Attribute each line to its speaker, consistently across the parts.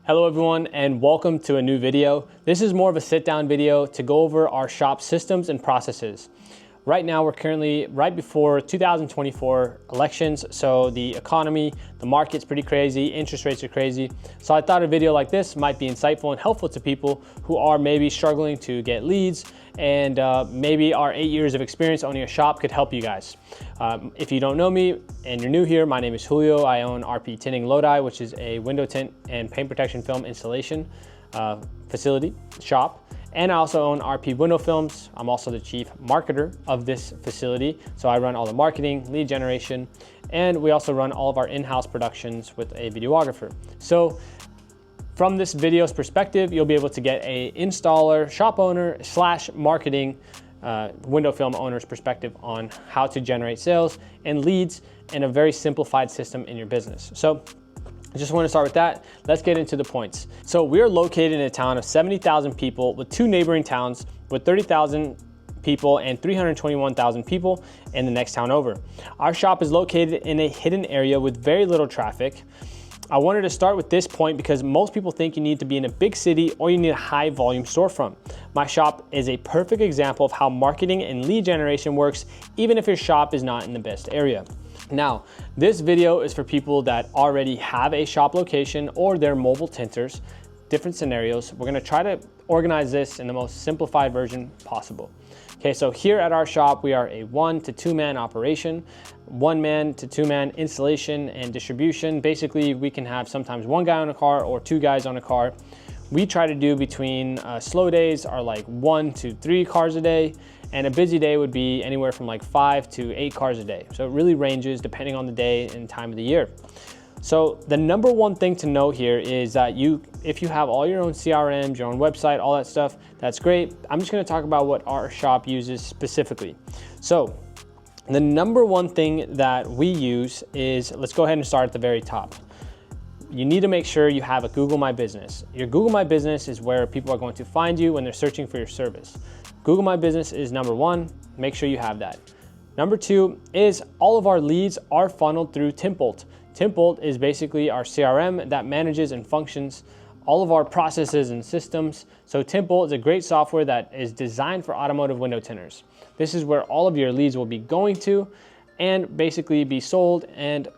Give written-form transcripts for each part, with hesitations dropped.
Speaker 1: Hello everyone and welcome to a new video. This is more of a sit down video to go over our shop systems and processes. Right now we're currently right before 2024 elections, so the economy, the market's pretty crazy, interest rates are crazy. So I thought a video like this might be insightful and helpful to people who are maybe struggling to get leads, and maybe our 8 years of experience owning a shop could help you guys. If you don't know me and you're new here, my name is Julio. I own RP Tinting Lodi, which is a window tint and paint protection film installation facility shop. And I also own RP Window Films. I'm also the chief marketer of this facility. So I run all the marketing, lead generation, and we also run all of our in-house productions with a videographer. So from this video's perspective, you'll be able to get a installer, shop owner / marketing window film owner's perspective on how to generate sales and leads in a very simplified system in your business. So I just want to start with that. Let's get into the points. So we're located in a town of 70,000 people with 2 neighboring towns with 30,000 people and 321,000 people in the next town over. Our shop is located in a hidden area with very little traffic. I wanted to start with this point because most people think you need to be in a big city or you need a high volume storefront. My shop is a perfect example of how marketing and lead generation works, even if your shop is not in the best area. Now, this video is for people that already have a shop location or they're mobile tinters, different scenarios. We're gonna try to organize this in the most simplified version possible. Okay, so here at our shop, we are a 1 to 2 man operation, 1 man to 2 man installation and distribution. Basically, we can have sometimes 1 guy on a car or 2 guys on a car. We try to do between slow days are like 1 to 3 cars a day, and a busy day would be anywhere from like 5 to 8 cars a day. So it really ranges depending on the day and time of the year. So the number one thing to know here is that if you have all your own CRMs, your own website, all that stuff, that's great. I'm just gonna talk about what our shop uses specifically. So the number one thing that we use is, let's go ahead and start at the very top. You need to make sure you have a Google My Business. Your Google My Business is where people are going to find you when they're searching for your service. Google My Business is number one, make sure you have that. Number 2 is all of our leads are funneled through Tintbolt. Tintbolt is basically our CRM that manages and functions all of our processes and systems. So Tintbolt is a great software that is designed for automotive window tinters. This is where all of your leads will be going to and basically be sold and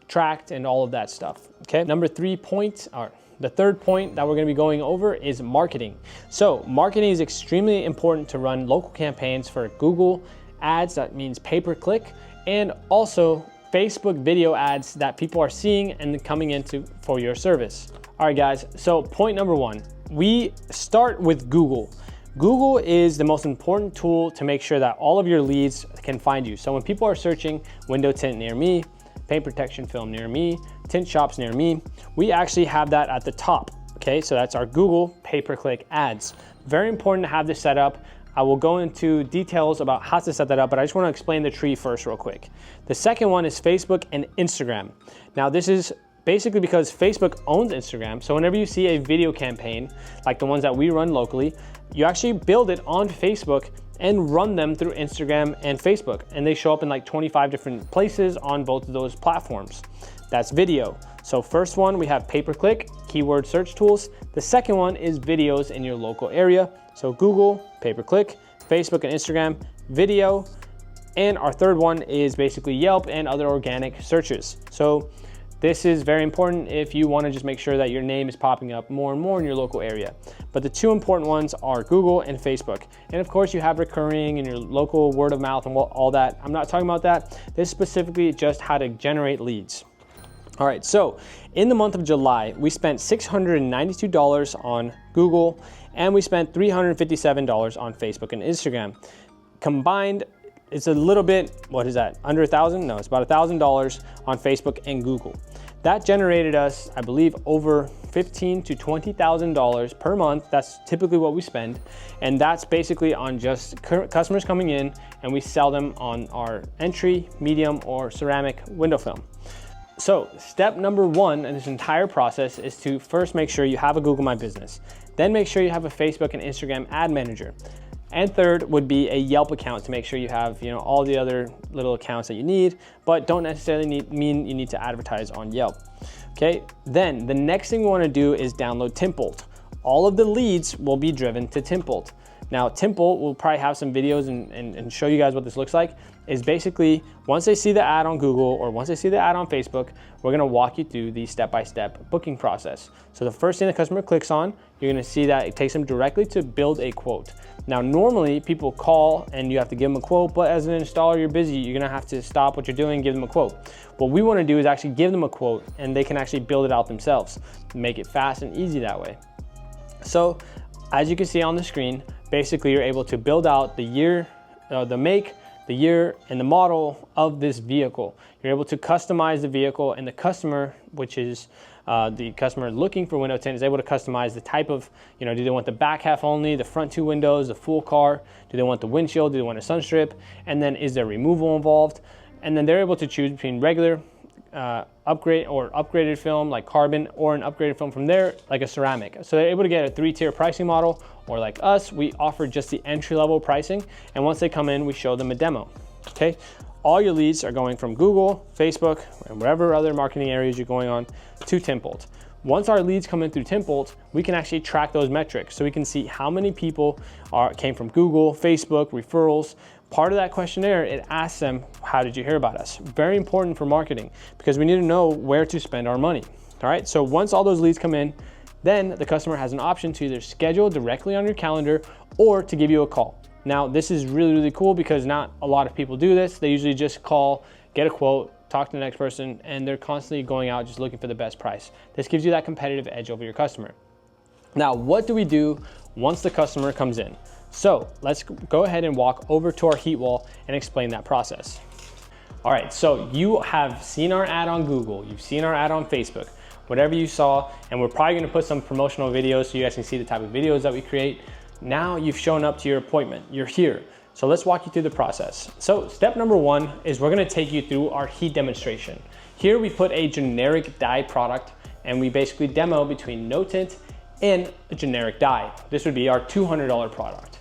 Speaker 1: tracked and all of that stuff. Okay, number 3 point, or the third point that we're going to be going over is marketing. So marketing is extremely important to run local campaigns for Google ads, that means pay-per-click, and also Facebook video ads that people are seeing and coming into for your service. All right guys, so point number 1, we start with Google. Google is the most important tool to make sure that all of your leads can find you. So when people are searching window tint near me, paint protection film near me, tint shops near me, we actually have that at the top. Okay, so that's our Google pay-per-click ads. Very important to have this set up. I will go into details about how to set that up, but I just want to explain the tree first real quick. The second one is Facebook and Instagram. Now this is basically because Facebook owns Instagram, so whenever you see a video campaign, like the ones that we run locally, you actually build it on Facebook and run them through Instagram and Facebook, and they show up in like 25 different places on both of those platforms. That's video. So first one, we have pay-per-click, keyword search tools. The second one is videos in your local area. So Google, pay-per-click, Facebook and Instagram, video. And our third one is basically Yelp and other organic searches. So this is very important if you want to just make sure that your name is popping up more and more in your local area. But the 2 important ones are Google and Facebook. And of course you have recurring and your local word of mouth and all that. I'm not talking about that. This is specifically just how to generate leads. All right, so in the month of July, we spent $692 on Google and we spent $357 on Facebook and Instagram. Combined, it's a little bit, what is that, under $1,000? No, it's about $1,000 on Facebook and Google. That generated us, I believe, over $15,000 to $20,000 per month. That's typically what we spend. And that's basically on just customers coming in and we sell them on our entry, medium, or ceramic window film. So step number 1 in this entire process is to first make sure you have a Google My Business. Then make sure you have a Facebook and Instagram ad manager. And third would be a Yelp account to make sure you have, all the other little accounts that you need, but don't necessarily mean you need to advertise on Yelp. Okay, then the next thing we want to do is download Tintbolt. All of the leads will be driven to Tintbolt. Now, Tintbolt will probably have some videos and show you guys what this looks like. Is basically, once they see the ad on Google or once they see the ad on Facebook, we're gonna walk you through the step-by-step booking process. So the first thing the customer clicks on, you're gonna see that it takes them directly to build a quote. Now, normally people call and you have to give them a quote, but as an installer, you're busy. You're gonna have to stop what you're doing, give them a quote. What we wanna do is actually give them a quote and they can actually build it out themselves, make it fast and easy that way. So as you can see on the screen, basically you're able to build out the year, the make, the year, and the model of this vehicle. You're able to customize the vehicle, and the customer, which is the customer looking for window tint, is able to customize the type of, do they want the back half only, the front 2 windows, the full car, do they want the windshield, do they want a sun strip, and then is there removal involved? And then they're able to choose between regular, upgraded film like carbon, or an upgraded film from there like a ceramic. So they're able to get a 3-tier pricing model, or like us, we offer just the entry-level pricing, and once they come in, we show them a demo. Okay, all your leads are going from Google, Facebook, and wherever other marketing areas you're going on to Tintbolt. Once our leads come in through Tintbolt, we can actually track those metrics, so we can see how many people came from Google, Facebook, referrals. Part of that questionnaire, it asks them, how did you hear about us? Very important for marketing, because we need to know where to spend our money. All right, so once all those leads come in, then the customer has an option to either schedule directly on your calendar or to give you a call. Now, this is really, really cool because not a lot of people do this. They usually just call, get a quote, talk to the next person, and they're constantly going out just looking for the best price. This gives you that competitive edge over your customer. Now, what do we do once the customer comes in? So let's go ahead and walk over to our heat wall and explain that process. All right, so you have seen our ad on Google, you've seen our ad on Facebook, whatever you saw, and we're probably gonna put some promotional videos so you guys can see the type of videos that we create. Now you've shown up to your appointment, you're here. So let's walk you through the process. So step number 1 is we're gonna take you through our heat demonstration. Here we put a generic dye product and we basically demo between no tint and a generic dye. This would be our $200 product.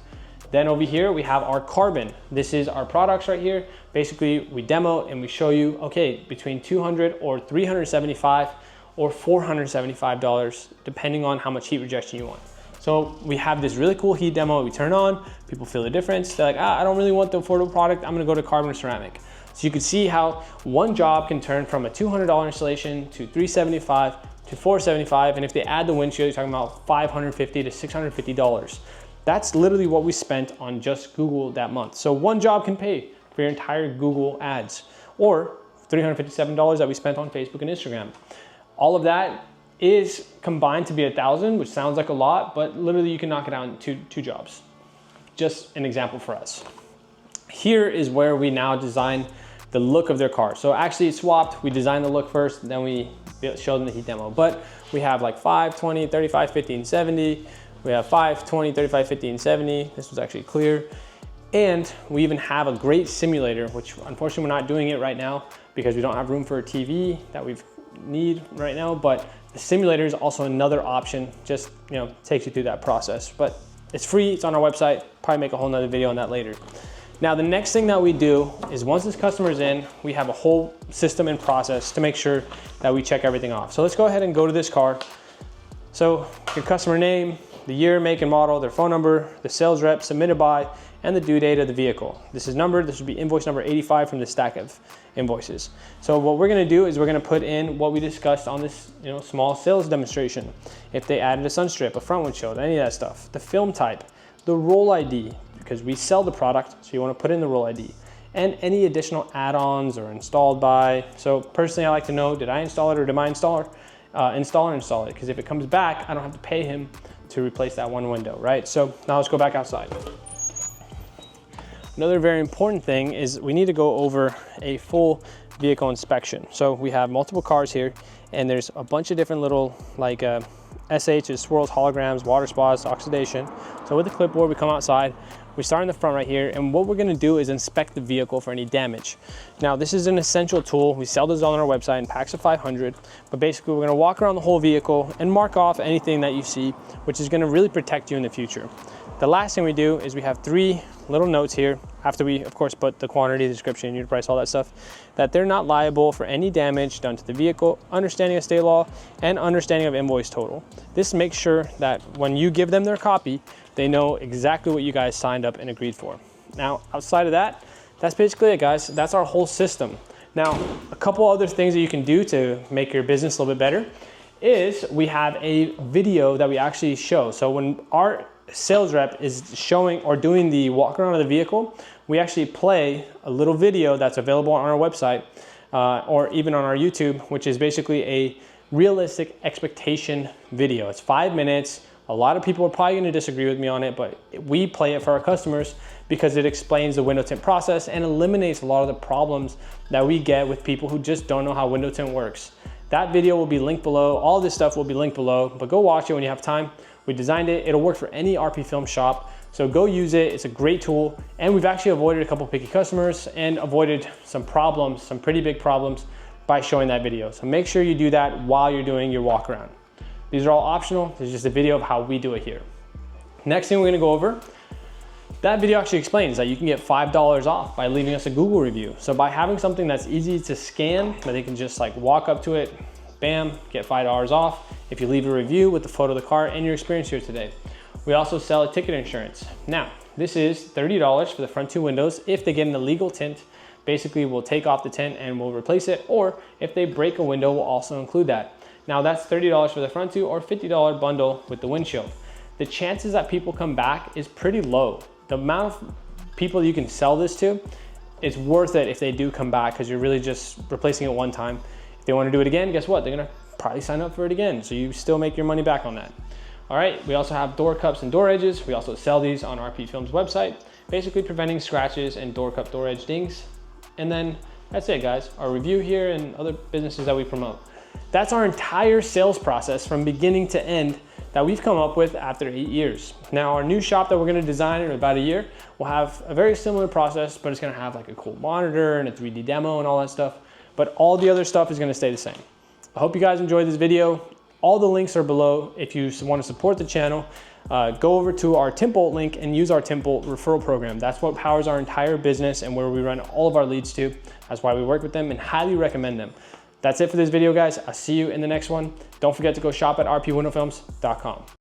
Speaker 1: Then over here we have our carbon. This is our products right here. Basically we demo and we show you, okay, between $200 or $375 or $475, depending on how much heat rejection you want. So we have this really cool heat demo we turn on, people feel the difference. They're like, I don't really want the affordable product, I'm gonna go to carbon or ceramic. So you can see how one job can turn from a $200 installation to $375 to $475, and if they add the windshield, you're talking about $550 to $650. That's literally what we spent on just Google that month. So one job can pay for your entire Google ads, or $357 that we spent on Facebook and Instagram. All of that is combined to be $1,000, which sounds like a lot, but literally you can knock it out in two jobs. Just an example for us. Here is where we now design the look of their car. So actually it's swapped. We designed the look first, then we showed them the heat demo. But we have like 5, 20, 35, 50, and 70. We have 5, 20, 35, 50, and 70. This was actually clear. And we even have a great simulator, which unfortunately we're not doing it right now because we don't have room for a TV that we need right now. But the simulator is also another option, just takes you through that process. But it's free, it's on our website. Probably make a whole nother video on that later. Now the next thing that we do is once this customer's in, we have a whole system and process to make sure that we check everything off. So let's go ahead and go to this car. So your customer name, the year, make, and model, their phone number, the sales rep, submitted by, and the due date of the vehicle. This is numbered. This would be invoice number 85 from the stack of invoices. So what we're gonna do is we're gonna put in what we discussed on this small sales demonstration. If they added a sun strip, a front windshield, any of that stuff, the film type, the roll ID, because we sell the product, so you wanna put in the roll ID, and any additional add-ons or installed by. So personally, I like to know, did I install it or did my installer install it? Because if it comes back, I don't have to pay him to replace that one window, right? So now let's go back outside. Another very important thing is we need to go over a full vehicle inspection. So we have multiple cars here, and there's a bunch of different little SHs, swirls, holograms, water spots, oxidation. So with the clipboard, we come outside, we start in the front right here, and what we're gonna do is inspect the vehicle for any damage. Now, this is an essential tool. We sell this on our website in packs of 500, but basically we're gonna walk around the whole vehicle and mark off anything that you see, which is gonna really protect you in the future. The last thing we do is we have 3 little notes here, after we of course put the quantity, the description, unit price, all that stuff, that they're not liable for any damage done to the vehicle, understanding of state law, and understanding of invoice total. This makes sure that when you give them their copy, they know exactly what you guys signed up and agreed for. Now, outside of that, that's basically it, guys. That's our whole system. Now, a couple other things that you can do to make your business a little bit better is we have a video that we actually show. So when our sales rep is showing or doing the walk around of the vehicle, we actually play a little video that's available on our website or even on our YouTube, which is basically a realistic expectation video. It's 5 minutes. A lot of people are probably gonna disagree with me on it, but we play it for our customers because it explains the window tint process and eliminates a lot of the problems that we get with people who just don't know how window tint works. That video will be linked below. All this stuff will be linked below, but go watch it when you have time. We designed it. It'll work for any RP film shop. So go use it. It's a great tool. And we've actually avoided a couple picky customers and avoided some problems, some pretty big problems by showing that video. So make sure you do that while you're doing your walk around. These are all optional. This is just a video of how we do it here. Next thing we're gonna go over, that video actually explains that you can get $5 off by leaving us a Google review. So by having something that's easy to scan, that they can just like walk up to it, bam, get $5 off if you leave a review with the photo of the car and your experience here today. We also sell a ticket insurance. Now, this is $30 for the front 2 windows. If they get an illegal tint, basically we'll take off the tint and we'll replace it, or if they break a window, we'll also include that. Now that's $30 for the front 2 or $50 bundle with the windshield. The chances that people come back is pretty low. The amount of people you can sell this to, it's worth it if they do come back because you're really just replacing it one time. If they want to do it again, guess what? They're gonna probably sign up for it again. So you still make your money back on that. All right, we also have door cups and door edges. We also sell these on RPFILMS website, basically preventing scratches and door cup, door edge dings. And then that's it, guys. Our review here and other businesses that we promote. That's our entire sales process from beginning to end that we've come up with after 8 years. Now our new shop that we're gonna design in about a year will have a very similar process, but it's gonna have like a cool monitor and a 3D demo and all that stuff. But all the other stuff is gonna stay the same. I hope you guys enjoyed this video. All the links are below. If you wanna support the channel, go over to our Tintbolt link and use our Tintbolt referral program. That's what powers our entire business and where we run all of our leads to. That's why we work with them and highly recommend them. That's it for this video, guys. I'll see you in the next one. Don't forget to go shop at rpwindowfilms.com.